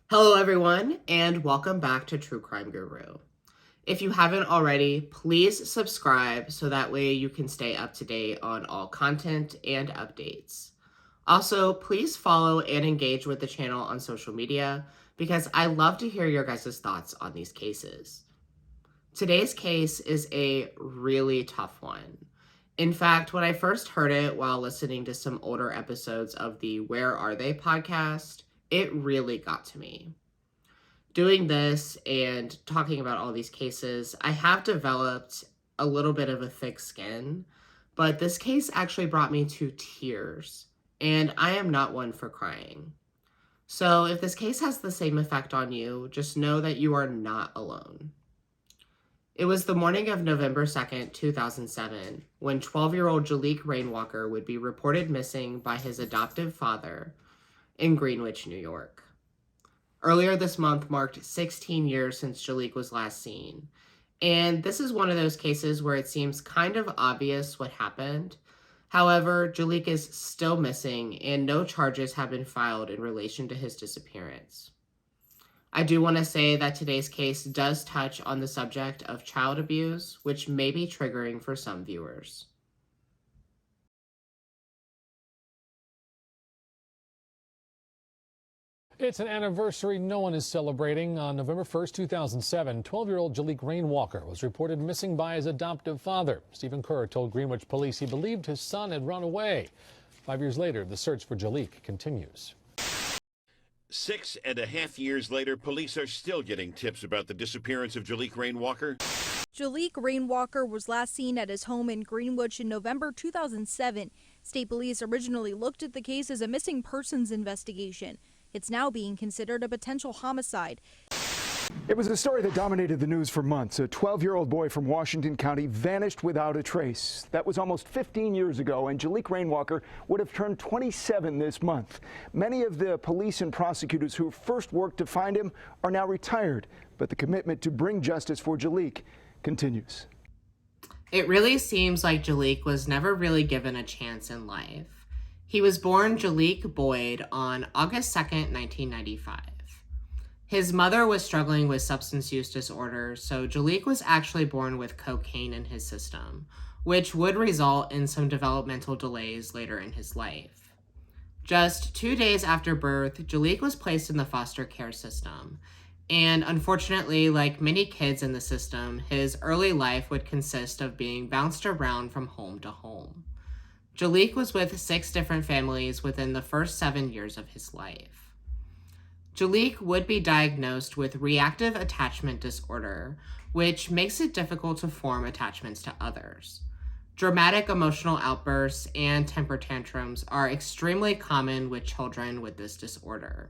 Hello, everyone, and welcome back to True Crime Guru. If you haven't already, please subscribe so that way you can stay up to date on all content and updates. Also, please follow and engage with the channel on social media because I love to hear your guys' thoughts on these cases. Today's case is a really tough one. In fact, when I first heard it while listening to some older episodes of the Where Are They podcast, it really got to me. Doing this and talking about all these cases, I have developed a little bit of a thick skin, but this case actually brought me to tears, and I am not one for crying. So if this case has the same effect on you, just know that you are not alone. It was the morning of November 2nd, 2007, when 12-year-old Jaliek Rainwalker would be reported missing by his adoptive father in Greenwich, New York. Earlier this month marked 16 years since Jalik was last seen, and this is one of those cases where it seems kind of obvious what happened. However, Jalik is still missing, and no charges have been filed in relation to his disappearance. I do want to say that today's case does touch on the subject of child abuse, which may be triggering for some viewers. It's an anniversary no one is celebrating. On November 1st, 2007, 12-year-old Jaliek Rainwalker was reported missing by his adoptive father. Stephen Kerr told Greenwich police he believed his son had run away. 5 years later, the search for Jaliek continues. 6.5 years later, police are still getting tips about the disappearance of Jaliek Rainwalker. Jaliek Rainwalker was last seen at his home in Greenwich in November 2007. State police originally looked at the case as a missing persons investigation. It's now being considered a potential homicide. It was a story that dominated the news for months. A 12-year-old boy from Washington County vanished without a trace. That was almost 15 years ago, and Jaliek Rainwalker would have turned 27 this month. Many of the police and prosecutors who first worked to find him are now retired, but the commitment to bring justice for Jaliek continues. It really seems like Jaliek was never really given a chance in life. He was born Jaliek Boyd on August 2nd, 1995. His mother was struggling with substance use disorder, so Jaliek was actually born with cocaine in his system, which would result in some developmental delays later in his life. Just 2 days after birth, Jaliek was placed in the foster care system, and unfortunately, like many kids in the system, his early life would consist of being bounced around from home to home. Jaliek was with 6 different families within the first 7 years of his life. Jaliek would be diagnosed with reactive attachment disorder, which makes it difficult to form attachments to others. Dramatic emotional outbursts and temper tantrums are extremely common with children with this disorder.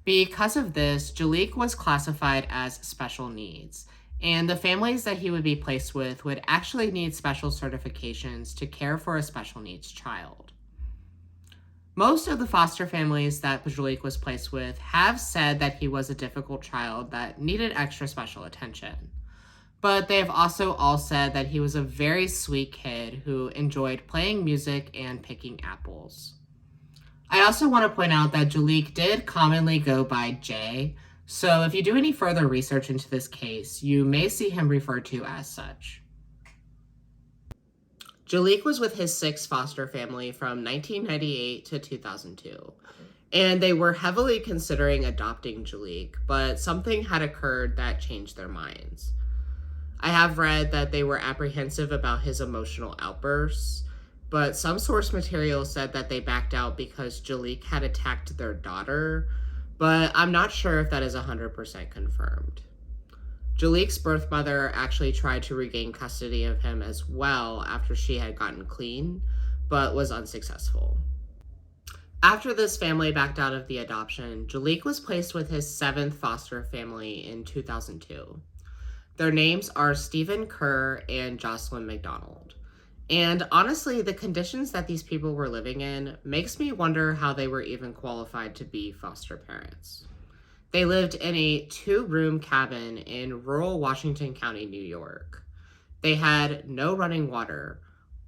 Because of this, Jaliek was classified as special needs, and the families that he would be placed with would actually need special certifications to care for a special needs child. Most of the foster families that Jaliek was placed with have said that he was a difficult child that needed extra special attention. But they have also all said that he was a very sweet kid who enjoyed playing music and picking apples. I also want to point out that Jaliek did commonly go by Jay, so if you do any further research into this case, you may see him referred to as such. Jaliek was with his 6 foster family from 1998 to 2002, and they were heavily considering adopting Jaliek, but something had occurred that changed their minds. I have read that they were apprehensive about his emotional outbursts, but some source material said that they backed out because Jaliek had attacked their daughter, but I'm not sure if that is 100% confirmed. Jaliek's birth mother actually tried to regain custody of him as well after she had gotten clean, but was unsuccessful. After this family backed out of the adoption, Jaliek was placed with his 7th foster family in 2002. Their names are Stephen Kerr and Jocelyn McDonald. And honestly, the conditions that these people were living in makes me wonder how they were even qualified to be foster parents. They lived in a 2-room cabin in rural Washington County, New York. They had no running water,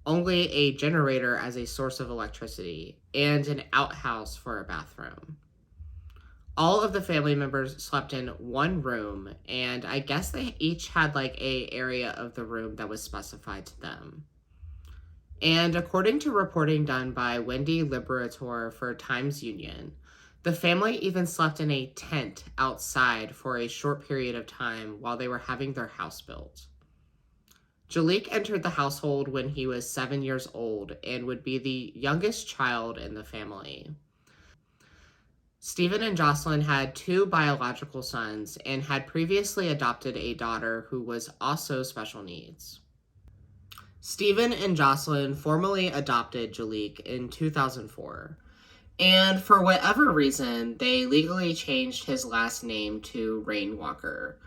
only a generator as a source of electricity, and an outhouse for a bathroom. All of the family members slept in one room, and I guess they each had like a area of the room that was specified to them. And according to reporting done by Wendy Liberator for Times-Union, the family even slept in a tent outside for a short period of time while they were having their house built. Jalik entered the household when he was 7 years old and would be the youngest child in the family. Stephen and Jocelyn had 2 biological sons and had previously adopted a daughter who was also special needs. Stephen and Jocelyn formally adopted Jalik in 2004, and for whatever reason, they legally changed his last name to Rainwalker,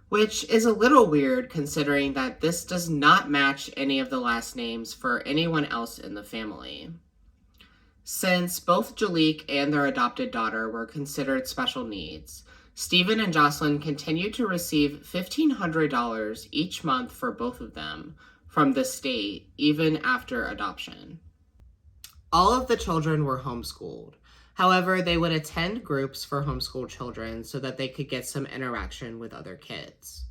which is a little weird considering that this does not match any of the last names for anyone else in the family. Since both Jalik and their adopted daughter were considered special needs, Stephen and Jocelyn continued to receive $1,500 each month for both of them from the state, even after adoption. All of the children were homeschooled. However, they would attend groups for homeschooled children so that they could get some interaction with other kids.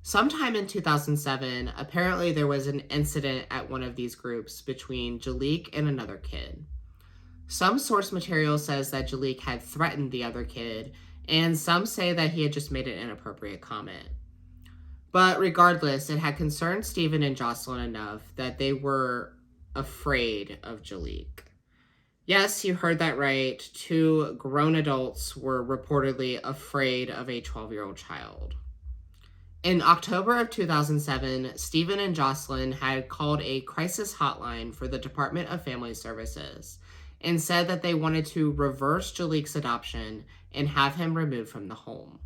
Sometime in 2007, apparently there was an incident at one of these groups between Jalik and another kid. Some source material says that Jalik had threatened the other kid, and some say that he had just made an inappropriate comment. But regardless, it had concerned Stephen and Jocelyn enough that they were afraid of Jalik. Yes, you heard that right. 2 grown adults were reportedly afraid of a 12-year-old child. In October of 2007, Stephen and Jocelyn had called a crisis hotline for the Department of Family Services and said that they wanted to reverse Jalik's adoption and have him removed from the home.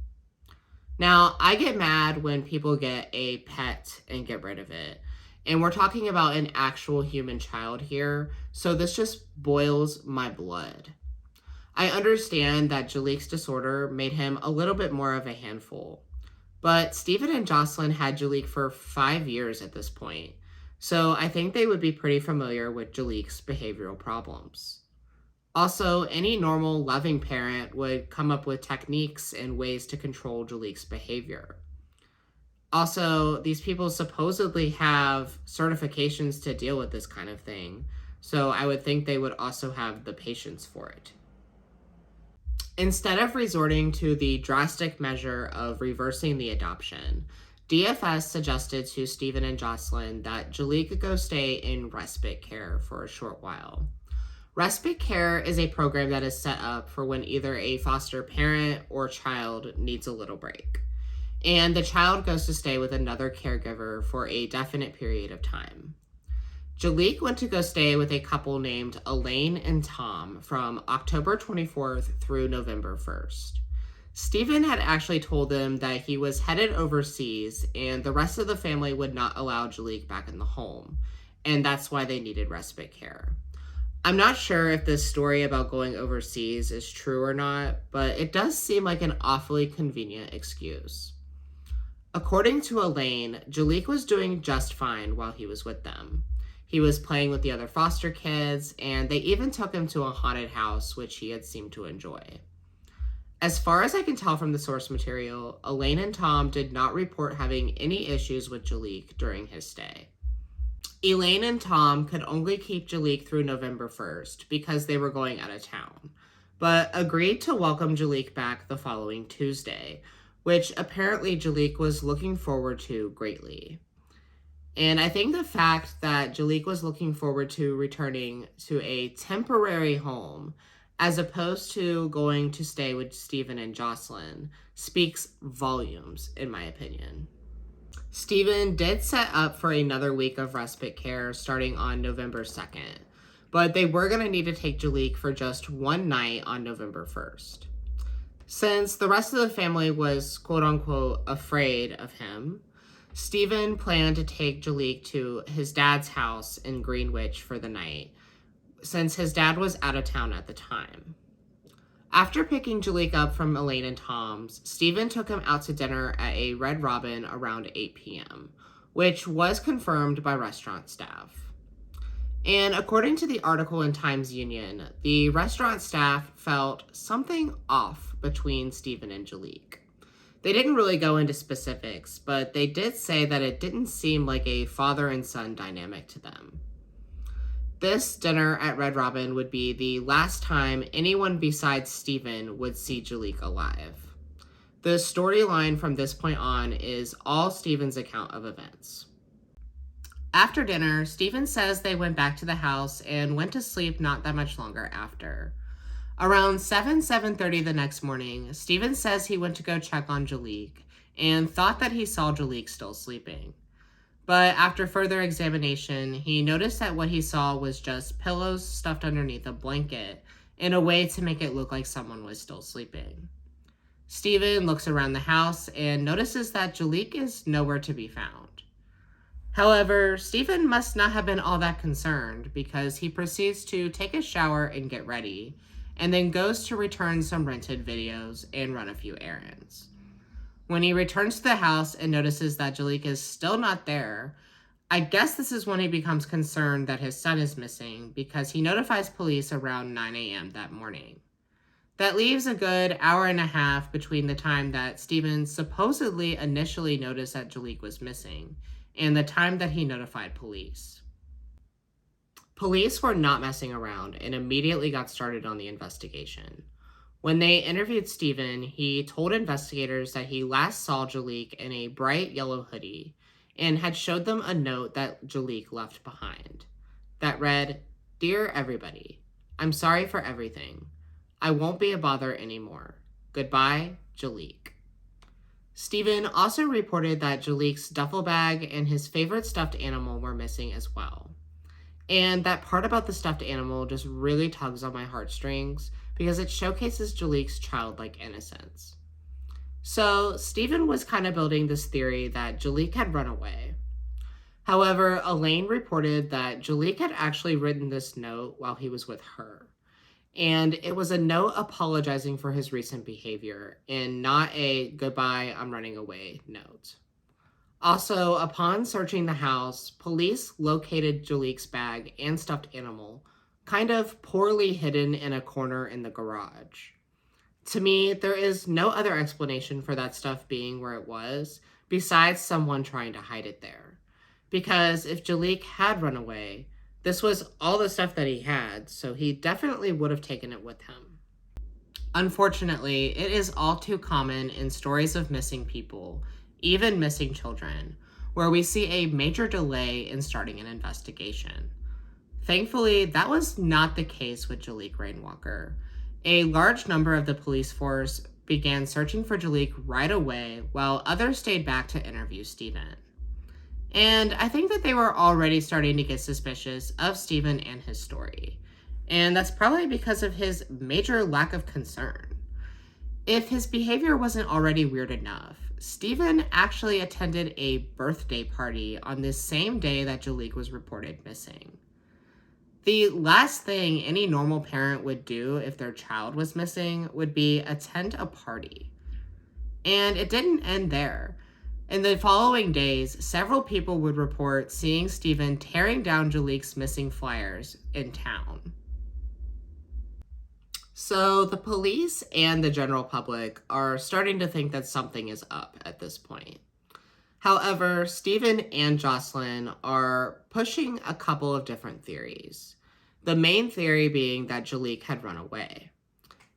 Now, I get mad when people get a pet and get rid of it. And we're talking about an actual human child here, so this just boils my blood. I understand that Jalik's disorder made him a little bit more of a handful. But Stephen and Jocelyn had Jalik for 5 years at this point, so I think they would be pretty familiar with Jalik's behavioral problems. Also, any normal, loving parent would come up with techniques and ways to control Jalik's behavior. Also, these people supposedly have certifications to deal with this kind of thing, so I would think they would also have the patience for it. Instead of resorting to the drastic measure of reversing the adoption, DFS suggested to Stephen and Jocelyn that Jalik could go stay in respite care for a short while. Respite care is a program that is set up for when either a foster parent or child needs a little break, and the child goes to stay with another caregiver for a definite period of time. Jalik went to go stay with a couple named Elaine and Tom from October 24th through November 1st. Stephen had actually told them that he was headed overseas and the rest of the family would not allow Jalik back in the home, and that's why they needed respite care. I'm not sure if this story about going overseas is true or not, but it does seem like an awfully convenient excuse. According to Elaine, Jalik was doing just fine while he was with them. He was playing with the other foster kids, and they even took him to a haunted house, which he had seemed to enjoy. As far as I can tell from the source material, Elaine and Tom did not report having any issues with Jalik during his stay. Elaine and Tom could only keep Jalik through November 1st because they were going out of town, but agreed to welcome Jalik back the following Tuesday, which apparently Jalik was looking forward to greatly. And I think the fact that Jalik was looking forward to returning to a temporary home as opposed to going to stay with Stephen and Jocelyn speaks volumes, in my opinion. Stephen did set up for another week of respite care starting on November 2nd, but they were going to need to take Jalik for just one night on November 1st. Since the rest of the family was quote-unquote afraid of him, Stephen planned to take Jalik to his dad's house in Greenwich for the night, since his dad was out of town at the time. After picking Jalik up from Elaine and Tom's, Stephen took him out to dinner at a Red Robin around 8 p.m., which was confirmed by restaurant staff. And according to the article in Times-Union, the restaurant staff felt something off between Stephen and Jaliek. They didn't really go into specifics, but they did say that it didn't seem like a father and son dynamic to them. This dinner at Red Robin would be the last time anyone besides Stephen would see Jaliek alive. The storyline from this point on is all Stephen's account of events. After dinner, Stephen says they went back to the house and went to sleep not that much longer after. Around 7:30 the next morning, Stephen says he went to go check on Jaliek and thought that he saw Jaliek still sleeping. But after further examination, he noticed that what he saw was just pillows stuffed underneath a blanket in a way to make it look like someone was still sleeping. Stephen looks around the house and notices that Jaliek is nowhere to be found. However, Stephen must not have been all that concerned because he proceeds to take a shower and get ready, and then goes to return some rented videos and run a few errands. When he returns to the house and notices that Jaliek is still not there, I guess this is when he becomes concerned that his son is missing because he notifies police around 9 a.m. that morning. That leaves a good hour and a half between the time that Stephen supposedly initially noticed that Jaliek was missing and the time that he notified police. Police were not messing around and immediately got started on the investigation. When they interviewed Stephen, he told investigators that he last saw Jaliek in a bright yellow hoodie and had showed them a note that Jaliek left behind that read, "Dear everybody, I'm sorry for everything. I won't be a bother anymore. Goodbye, Jaliek." Stephen also reported that Jaliek's duffel bag and his favorite stuffed animal were missing as well. And that part about the stuffed animal just really tugs on my heartstrings because it showcases Jaliek's childlike innocence. So Stephen was kind of building this theory that Jaliek had run away. However, Elaine reported that Jaliek had actually written this note while he was with her. And it was a note apologizing for his recent behavior and not a "goodbye, I'm running away" note. Also, upon searching the house, police located Jaliek's bag and stuffed animal kind of poorly hidden in a corner in the garage. To me, there is no other explanation for that stuff being where it was besides someone trying to hide it there. Because if Jaliek had run away, this was all the stuff that he had, so he definitely would have taken it with him. Unfortunately, it is all too common in stories of missing people, even missing children, where we see a major delay in starting an investigation. Thankfully, that was not the case with Jaliek Rainwalker. A large number of the police force began searching for Jaliek right away, while others stayed back to interview Stephen. And I think that they were already starting to get suspicious of Stephen and his story. And that's probably because of his major lack of concern. If his behavior wasn't already weird enough, Stephen actually attended a birthday party on this same day that Jaliek was reported missing. The last thing any normal parent would do if their child was missing would be attend a party. And it didn't end there. In the following days, several people would report seeing Stephen tearing down Jaliek's missing flyers in town. So the police and the general public are starting to think that something is up at this point. However, Stephen and Jocelyn are pushing a couple of different theories. The main theory being that Jaliek had run away.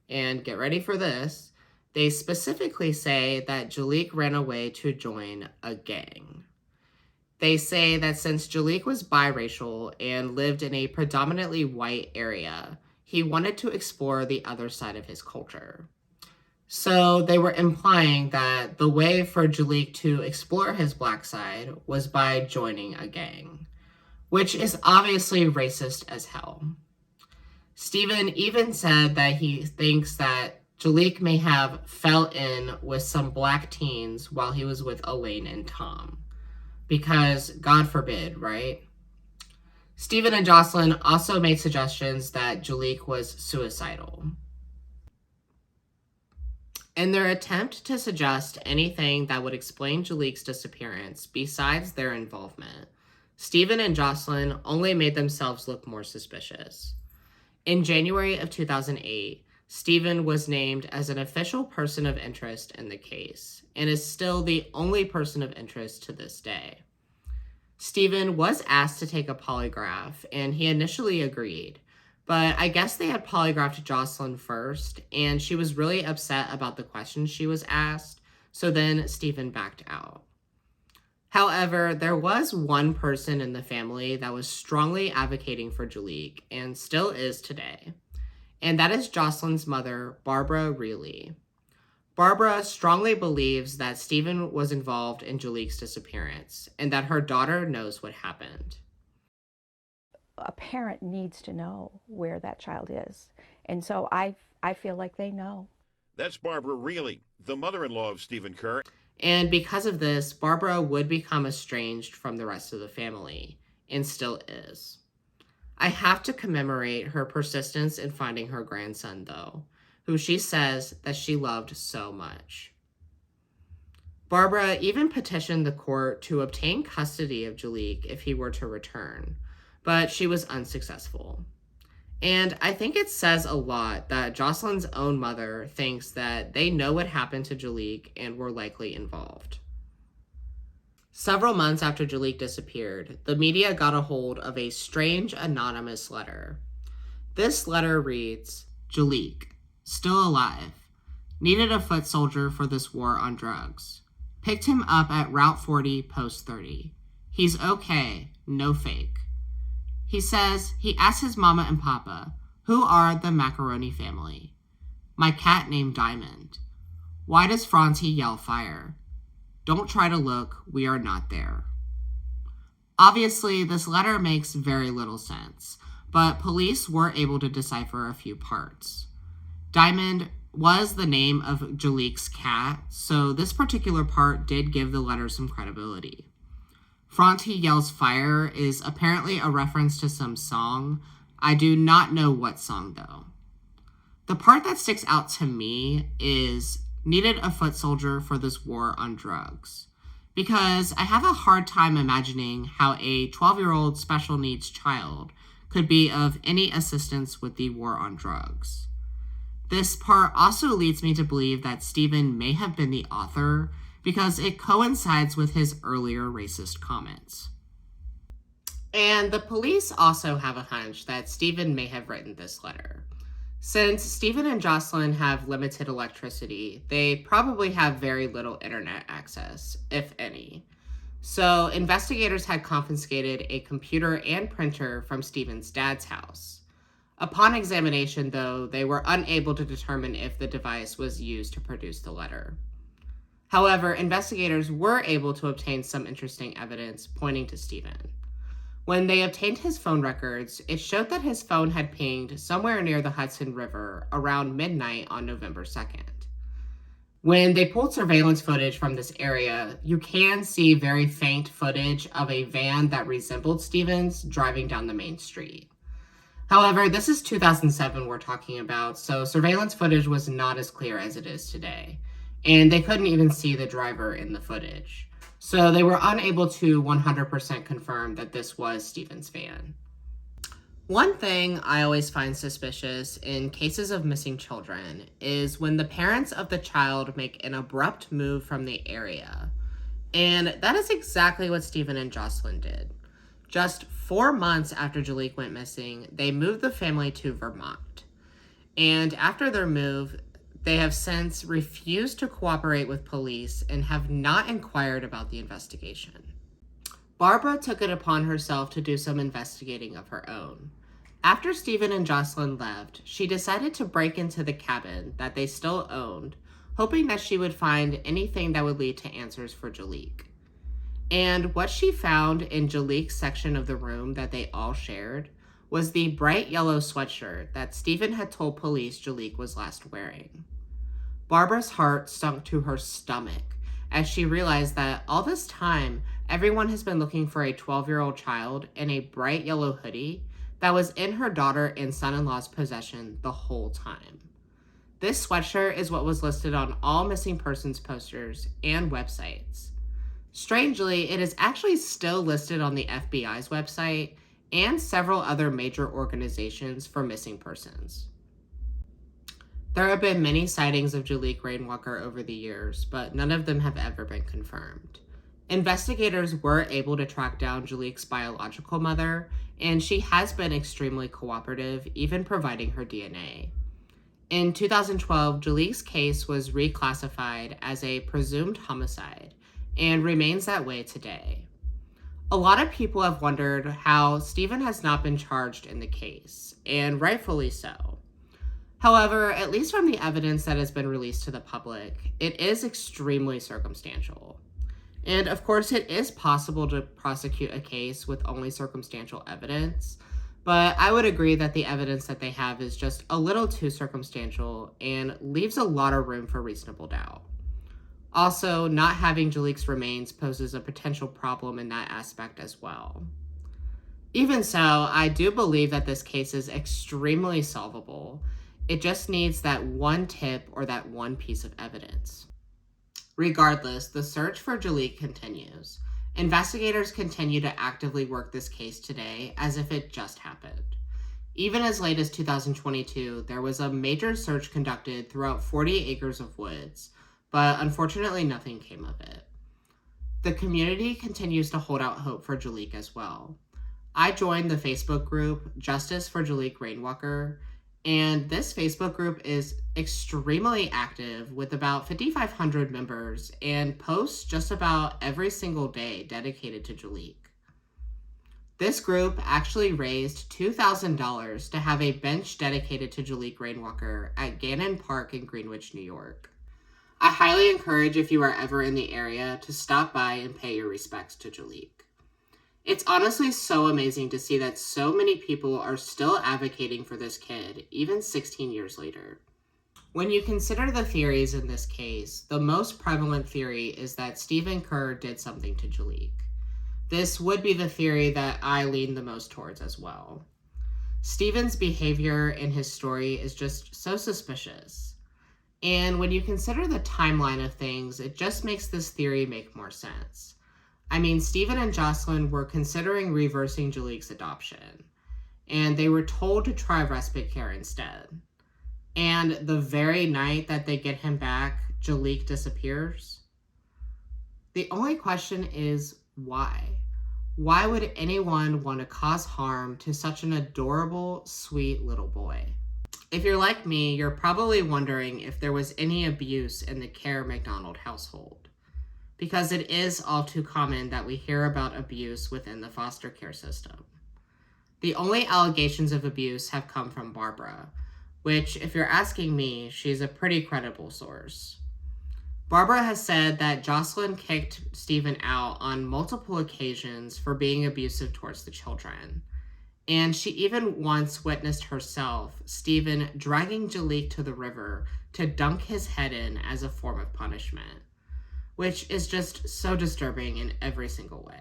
And get ready for this. They specifically say that Jaliek ran away to join a gang. They say that since Jaliek was biracial and lived in a predominantly white area, he wanted to explore the other side of his culture. So they were implying that the way for Jaliek to explore his black side was by joining a gang, which is obviously racist as hell. Stephen even said that he thinks that Jaliek may have fell in with some black teens while he was with Elaine and Tom. Because, God forbid, right? Stephen and Jocelyn also made suggestions that Jaliek was suicidal. In their attempt to suggest anything that would explain Jaliek's disappearance besides their involvement, Stephen and Jocelyn only made themselves look more suspicious. In January of 2008, Stephen was named as an official person of interest in the case and is still the only person of interest to this day. Stephen was asked to take a polygraph, and he initially agreed, but I guess they had polygraphed Jocelyn first, and she was really upset about the questions she was asked, so then Stephen backed out. However, there was one person in the family that was strongly advocating for Jaliek, and still is today, and that is Jocelyn's mother, Barbara Reilly. Barbara strongly believes that Stephen was involved in Jaliek's disappearance and that her daughter knows what happened. A parent needs to know where that child is, and so I feel like they know. That's Barbara Reilly, the mother-in-law of Stephen Kerr. And because of this, Barbara would become estranged from the rest of the family, and still is. I have to commemorate her persistence in finding her grandson, though, who she says that she loved so much. Barbara even petitioned the court to obtain custody of Jaliek if he were to return, but she was unsuccessful. And I think it says a lot that Jocelyn's own mother thinks that they know what happened to Jaliek and were likely involved. Several months after Jaliek disappeared, the media got a hold of a strange anonymous letter. This letter reads, "Jaliek, still alive. Needed a foot soldier for this war on drugs. Picked him up at Route 40, Post 30. He's okay, no fake. He says he asked his mama and papa, who are the Macaroni family. My cat named Diamond. Why does Francie yell fire? Don't try to look, we are not there." Obviously, this letter makes very little sense, but police were able to decipher a few parts. Diamond was the name of Jaliek's cat, so this particular part did give the letter some credibility. Francie yells fire is apparently a reference to some song. I do not know what song, though. The part that sticks out to me is needed a foot soldier for this war on drugs, because I have a hard time imagining how a 12-year-old special needs child could be of any assistance with the war on drugs. This part also leads me to believe that Stephen may have been the author, because it coincides with his earlier racist comments. And the police also have a hunch that Stephen may have written this letter. Since Stephen and Jocelyn have limited electricity, they probably have very little internet access, if any. So investigators had confiscated a computer and printer from Stephen's dad's house. Upon examination, though, they were unable to determine if the device was used to produce the letter. However, investigators were able to obtain some interesting evidence pointing to Stephen. When they obtained his phone records, it showed that his phone had pinged somewhere near the Hudson River around midnight on November 2nd. When they pulled surveillance footage from this area, you can see very faint footage of a van that resembled Stephen's driving down the main street. However, this is 2007 we're talking about, so surveillance footage was not as clear as it is today. And they couldn't even see the driver in the footage. So they were unable to 100% confirm that this was Stephen's van. One thing I always find suspicious in cases of missing children is when the parents of the child make an abrupt move from the area. And that is exactly what Stephen and Jocelyn did. Just 4 months after Jaliek went missing, they moved the family to Vermont. And after their move, they have since refused to cooperate with police and have not inquired about the investigation. Barbara took it upon herself to do some investigating of her own. After Stephen and Jocelyn left, she decided to break into the cabin that they still owned, hoping that she would find anything that would lead to answers for Jaliek. And what she found in Jaliek's section of the room that they all shared was the bright yellow sweatshirt that Stephen had told police Jaliek was last wearing. Barbara's heart sunk to her stomach as she realized that all this time, everyone has been looking for a 12-year-old child in a bright yellow hoodie that was in her daughter and son-in-law's possession the whole time. This sweatshirt is what was listed on all missing persons posters and websites. Strangely, it is actually still listed on the FBI's website and several other major organizations for missing persons. There have been many sightings of Jaliek Rainwalker over the years, but none of them have ever been confirmed. Investigators were able to track down Jaliek's biological mother, and she has been extremely cooperative, even providing her DNA. In 2012, Jaliek's case was reclassified as a presumed homicide and remains that way today. A lot of people have wondered how Stephen has not been charged in the case, and rightfully so. However, at least from the evidence that has been released to the public, it is extremely circumstantial. And of course, it is possible to prosecute a case with only circumstantial evidence, but I would agree that the evidence that they have is just a little too circumstantial and leaves a lot of room for reasonable doubt. Also, not having Jaliek's remains poses a potential problem in that aspect as well. Even so, I do believe that this case is extremely solvable. It just needs that one tip or that one piece of evidence. Regardless, the search for Jaliek continues. Investigators continue to actively work this case today as if it just happened. Even as late as 2022, there was a major search conducted throughout 40 acres of woods, but unfortunately nothing came of it. The community continues to hold out hope for Jaliek as well. I joined the Facebook group Justice for Jaliek Rainwalker, and this Facebook group is extremely active with about 5,500 members and posts just about every single day dedicated to Jaliek. This group actually raised $2,000 to have a bench dedicated to Jaliek Rainwalker at Gannon Park in Greenwich, New York. I highly encourage, if you are ever in the area, to stop by and pay your respects to Jaliek. It's honestly so amazing to see that so many people are still advocating for this kid, even 16 years later. When you consider the theories in this case, the most prevalent theory is that Stephen Kerr did something to Jaliek. This would be the theory that I lean the most towards as well. Stephen's behavior in his story is just so suspicious. And when you consider the timeline of things, it just makes this theory make more sense. I mean, Stephen and Jocelyn were considering reversing Jaliek's adoption, and they were told to try respite care instead. And the very night that they get him back, Jaliek disappears. The only question is why? Why would anyone want to cause harm to such an adorable, sweet little boy? If you're like me, you're probably wondering if there was any abuse in the Kerr McDonald household, because it is all too common that we hear about abuse within the foster care system. The only allegations of abuse have come from Barbara, which, if you're asking me, she's a pretty credible source. Barbara has said that Jocelyn kicked Stephen out on multiple occasions for being abusive towards the children. And she even once witnessed herself, Stephen, dragging Jaliek to the river to dunk his head in as a form of punishment, which is just so disturbing in every single way.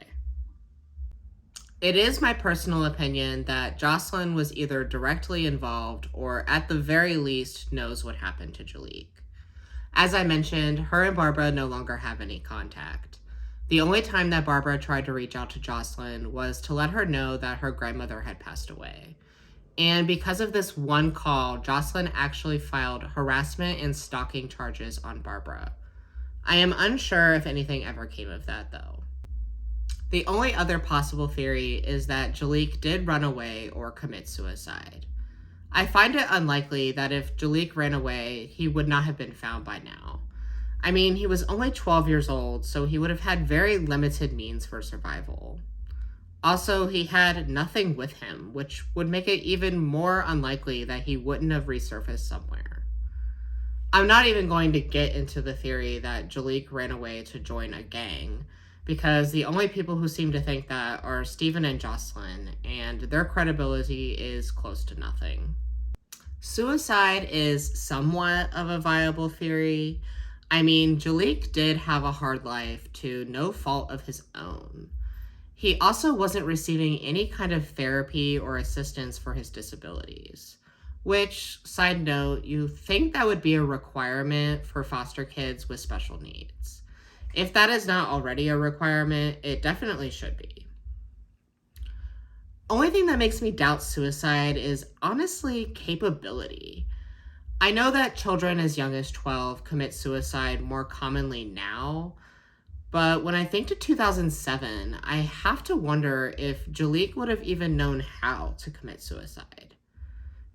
It is my personal opinion that Jocelyn was either directly involved or at the very least knows what happened to Jaliek. As I mentioned, her and Barbara no longer have any contact. The only time that Barbara tried to reach out to Jocelyn was to let her know that her grandmother had passed away. And because of this one call, Jocelyn actually filed harassment and stalking charges on Barbara. I am unsure if anything ever came of that, though. The only other possible theory is that Jaliek did run away or commit suicide. I find it unlikely that if Jaliek ran away, he would not have been found by now. I mean, he was only 12 years old, so he would have had very limited means for survival. Also, he had nothing with him, which would make it even more unlikely that he wouldn't have resurfaced somewhere. I'm not even going to get into the theory that Jaliek ran away to join a gang, because the only people who seem to think that are Stephen and Jocelyn, and their credibility is close to nothing. Suicide is somewhat of a viable theory. I mean, Jaliek did have a hard life to no fault of his own. He also wasn't receiving any kind of therapy or assistance for his disabilities, which, side note, you think that would be a requirement for foster kids with special needs. If that is not already a requirement, it definitely should be. Only thing that makes me doubt suicide is honestly capability. I know that children as young as 12 commit suicide more commonly now, but when I think to 2007, I have to wonder if Jalik would have even known how to commit suicide.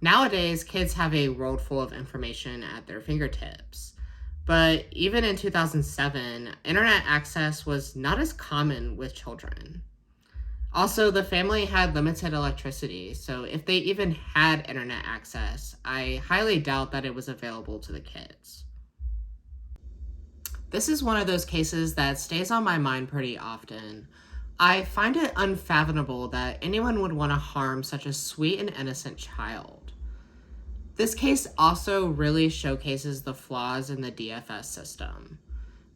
Nowadays, kids have a world full of information at their fingertips. But even in 2007, internet access was not as common with children. Also, the family had limited electricity, so if they even had internet access, I highly doubt that it was available to the kids. This is one of those cases that stays on my mind pretty often. I find it unfathomable that anyone would want to harm such a sweet and innocent child. This case also really showcases the flaws in the DFS system.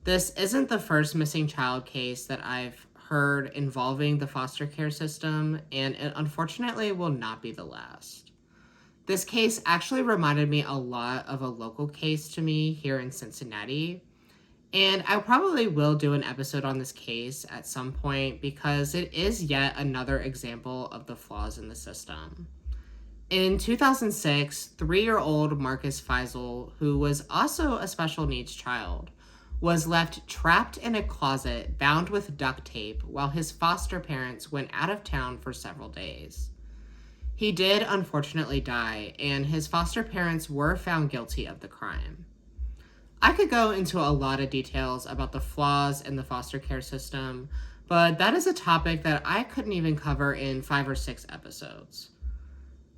This isn't the first missing child case that I've heard involving the foster care system, and it unfortunately will not be the last. This case actually reminded me a lot of a local case to me here in Cincinnati, and I probably will do an episode on this case at some point because it is yet another example of the flaws in the system. In 2006, 3-year-old Marcus Feisel, who was also a special needs child, was left trapped in a closet bound with duct tape while his foster parents went out of town for several days. He did unfortunately die, and his foster parents were found guilty of the crime. I could go into a lot of details about the flaws in the foster care system, but that is a topic that I couldn't even cover in 5 or 6 episodes.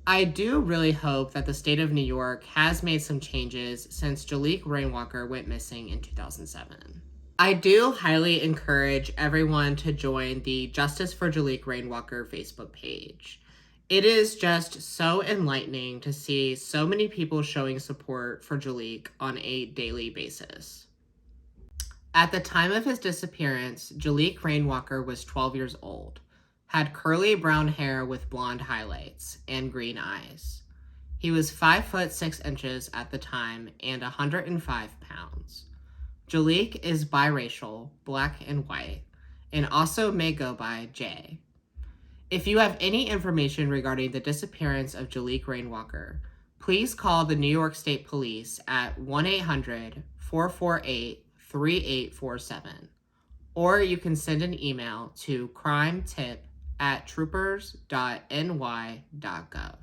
I do really hope that the state of New York has made some changes since Jaliek Rainwalker went missing in 2007. I do highly encourage everyone to join the Justice for Jaliek Rainwalker Facebook page. It is just so enlightening to see so many people showing support for Jaliek on a daily basis. At the time of his disappearance, Jaliek Rainwalker was 12 years old, had curly brown hair with blonde highlights, and green eyes. He was 5 foot 6 inches at the time and 105 pounds. Jaliek is biracial, black and white, and also may go by Jay. If you have any information regarding the disappearance of Jaliek Rainwalker, please call the New York State Police at 1-800-448-3847, or you can send an email to crimetip@troopers.ny.gov.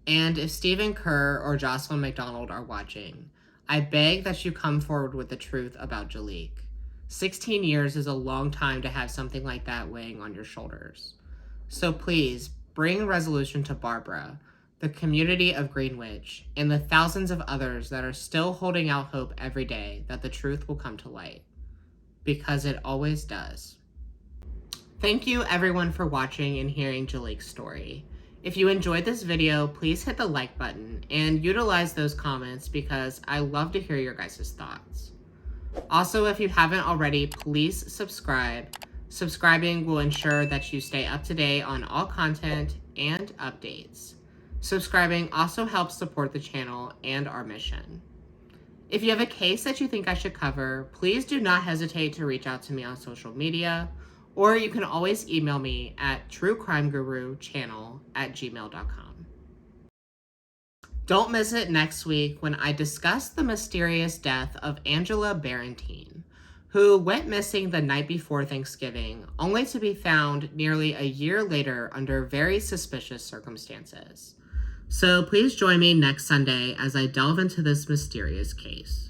And if Stephen Kerr or Jocelyn McDonald are watching, I beg that you come forward with the truth about Jaliek. 16 years is a long time to have something like that weighing on your shoulders. So please, bring resolution to Barbara, the community of Greenwich, and the thousands of others that are still holding out hope every day that the truth will come to light. Because it always does. Thank you everyone for watching and hearing Jaliek's story. If you enjoyed this video, please hit the like button and utilize those comments because I love to hear your guys' thoughts. Also, if you haven't already, please subscribe. Subscribing will ensure that you stay up to date on all content and updates. Subscribing also helps support the channel and our mission. If you have a case that you think I should cover, please do not hesitate to reach out to me on social media, or you can always email me at truecrimeguruchannel@gmail.com. Don't miss it next week when I discuss the mysterious death of Angela Barentine, who went missing the night before Thanksgiving, only to be found nearly a year later under very suspicious circumstances. So please join me next Sunday as I delve into this mysterious case.